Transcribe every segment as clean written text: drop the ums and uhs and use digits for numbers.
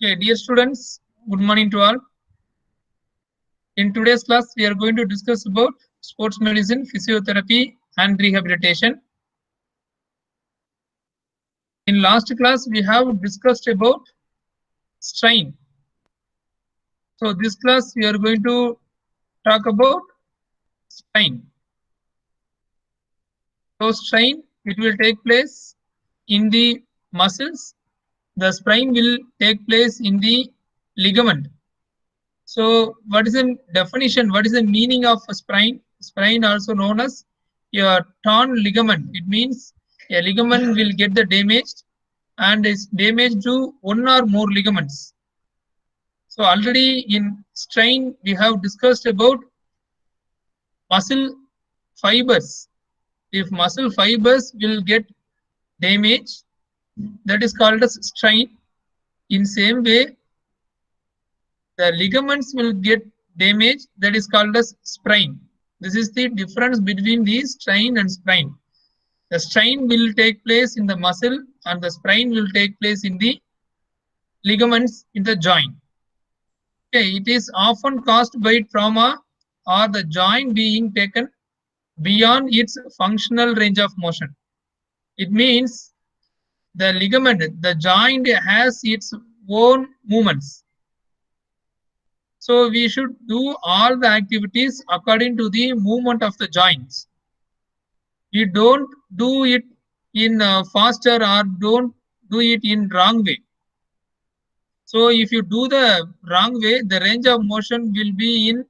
Okay, dear students, good morning to all. In today's class, we are going to discuss about sports medicine, physiotherapy, and rehabilitation. In last class, we have discussed about strain. So this class, we are going to talk about strain. So strain, it will take place in the muscles. The sprain will take place in the ligament. So what is the definition? What is the meaning of a sprain? Sprain also known as a torn ligament. It means a ligament will get the damaged and is damaged to one or more ligaments. So already in strain we have discussed about muscle fibers. If muscle fibers will get damaged, that is called as strain. In same way, the ligaments will get damaged, that is called as sprain. This is the difference between the strain and sprain. The strain will take place in the muscle and the sprain will take place in the ligaments in the joint. Okay, it is often caused by trauma or the joint being taken beyond its functional range of motion. It means the ligament, the joint has its own movements. So we should do all the activities according to the movement of the joints. We don't do it in faster or don't do it in wrong way. So if you do the wrong way, the range of motion will be in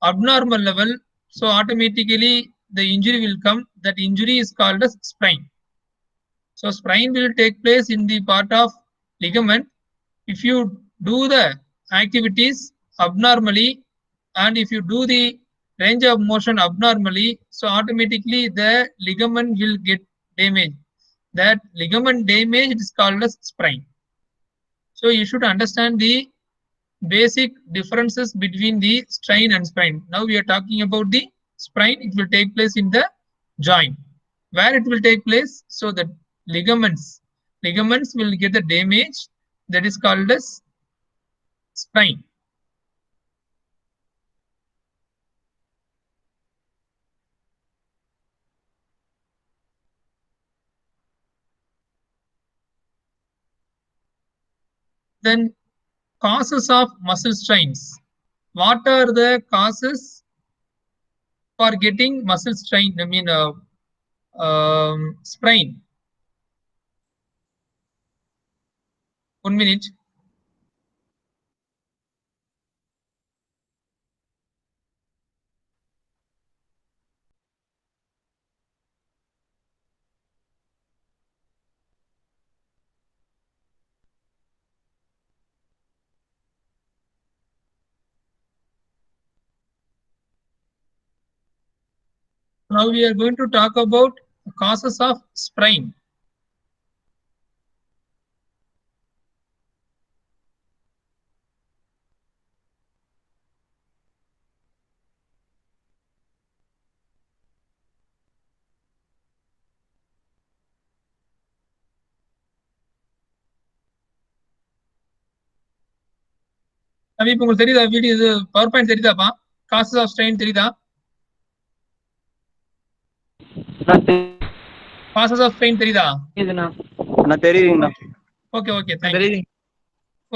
abnormal level. So automatically the injury will come. That injury is called as sprain. So sprain will take place in the part of ligament. If you do the activities abnormally and if you do the range of motion abnormally, so automatically the ligament will get damaged. That ligament damage is called as sprain. So you should understand the basic differences between the strain and sprain. Now we are talking about the sprain. It will take place in the joint. Where it will take place? So the ligaments will get the damage, that is called as sprain. Then causes of muscle strains. What are the causes for getting muscle strain? I mean sprain. 1 minute. Now we are going to talk about causes of sprain. இப்போ உங்களுக்கு தெரியுதா video இது power point தெரியுதாப்பா? Causes of strain தெரியுதா? Causes of strain தெரியுதா? இதுண்ணா தெரியுதுங்கண்ணா. Okay okay thank you.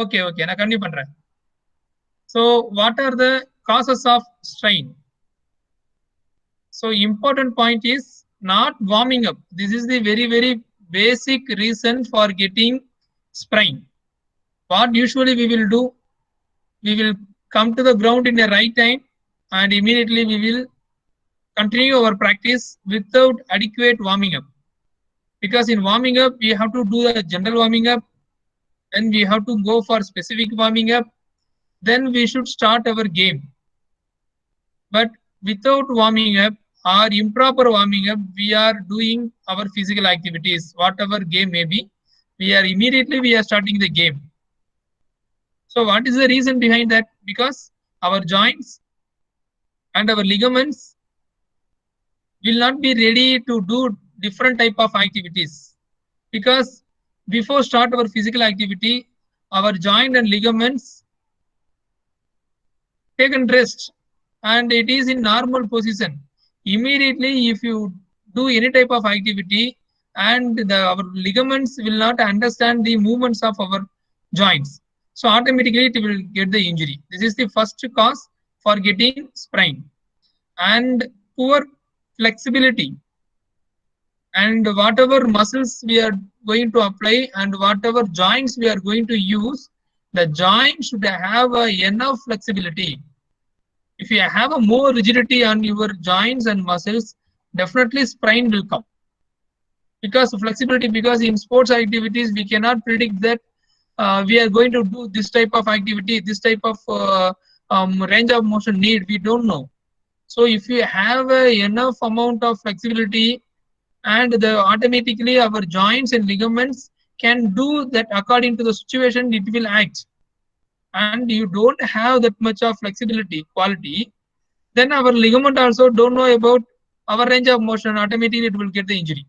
Okay okay நான் கண்டினியூ பண்றேன். So what are the causes of strain? So important point is not warming up. This is the very basic reason for getting sprain. What usually we will do? We will come to the ground in the right time and immediately we will continue our practice without adequate warming up. Because in warming up, we have to do the general warming up, then we have to go for specific warming up, then we should start our game. But without warming up or improper warming up, we are doing our physical activities, whatever game may be, we are starting the game. So what is the reason behind that? Because our joints and our ligaments will not be ready to do different type of activities. Because before start our physical activity, our joint and ligaments taken rest and it is in normal position. Immediately, if you do any type of activity and our ligaments will not understand the movements of our joints, so automatically it will get the injury. This is the first cause for getting sprain. And poor flexibility, and whatever muscles we are going to apply and whatever joints we are going to use, the joint should have enough flexibility. If you have a more rigidity on your joints and muscles, definitely sprain will come. Because of flexibility, because in sports activities we cannot predict that we are going to do this type of activity, this type of range of motion need, we don't know. So if you have enough amount of flexibility, and automatically our joints and ligaments can do that according to the situation, it will act. And you don't have that much of flexibility quality, then our ligament also don't know about our range of motion, automatically it will get the injury.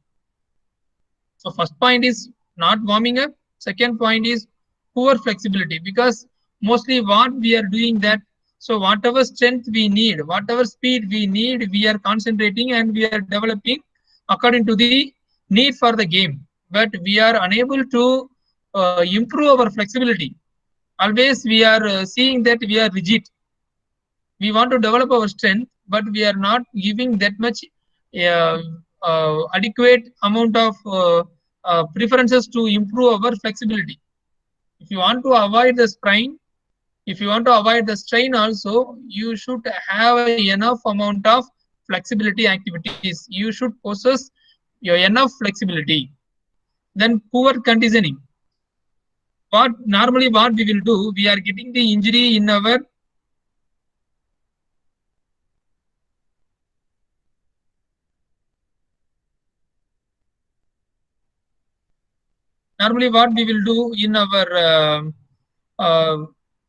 So first point is not warming up. Second point is poor flexibility, because mostly what we are doing that, so whatever strength we need, whatever speed we need, we are concentrating and we are developing according to the need for the game. But we are unable to improve our flexibility. Always we are seeing that we are rigid. We want to develop our strength, but we are not giving that much adequate amount of preferences to improve our flexibility. If you want to avoid the sprain, if you want to avoid the strain also, you should have enough amount of flexibility activities. You should possess your enough flexibility. Then poor conditioning. What normally what we will do, we are getting the injury in our normally what we will do in our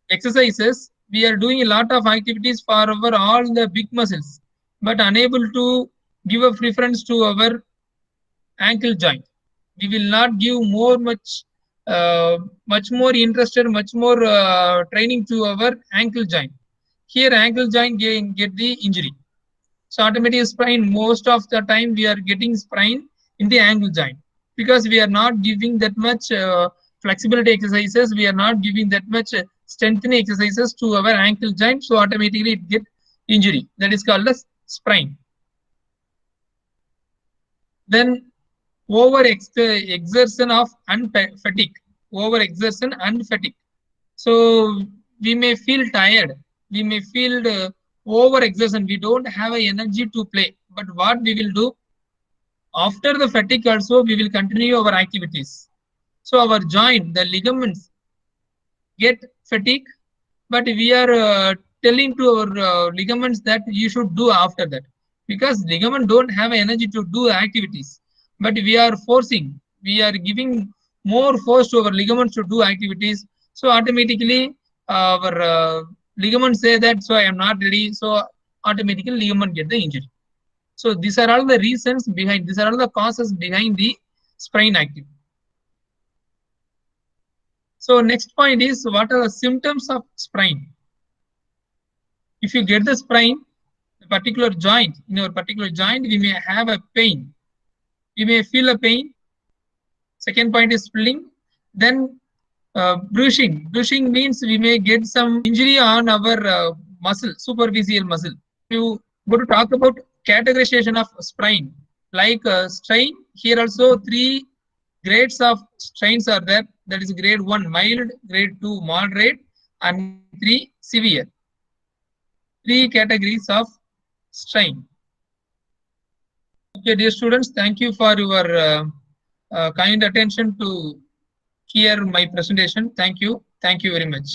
exercises, we are doing a lot of activities for our all the big muscles, but unable to give a preference to our ankle joint. We will not give much more interested, much more training to our ankle joint. Here, ankle joint get the injury. So automatic sprain, most of the time we are getting sprain in the ankle joint, because we are not giving that much flexibility exercises, we are not giving that much strengthening exercises to our ankle joint, so automatically it get injury. That is called as sprain. Then over exertion of fatigue, over exertion and fatigue. So we may feel tired, we may feel over exertion, we don't have a energy to play. But what we will do, after the fatigue also we will continue our activities. So our joint, the ligaments get fatigue, but we are telling to our ligaments that you should do after that, because ligament don't have energy to do activities, but we are forcing, we are giving more force to our ligaments to do activities. So automatically our ligaments say that, so I am not ready, so automatically ligament get the injury. So these are all the reasons behind, these are all the causes behind the sprain activity. So next point is, what are the symptoms of sprain? If you get the sprain, a particular joint, in our particular joint, we may have a pain. We may feel a pain. Second point is swelling. Then bruising. Bruising means we may get some injury on our muscle, superficial muscle. You go to talk about categorization of sprain, like strain. Here also 3 grades of strains are there. That is grade 1 mild, grade 2 moderate, and 3 severe. 3 categories of strain. Okay, dear students, thank you for your kind attention to hear my presentation. Thank you very much.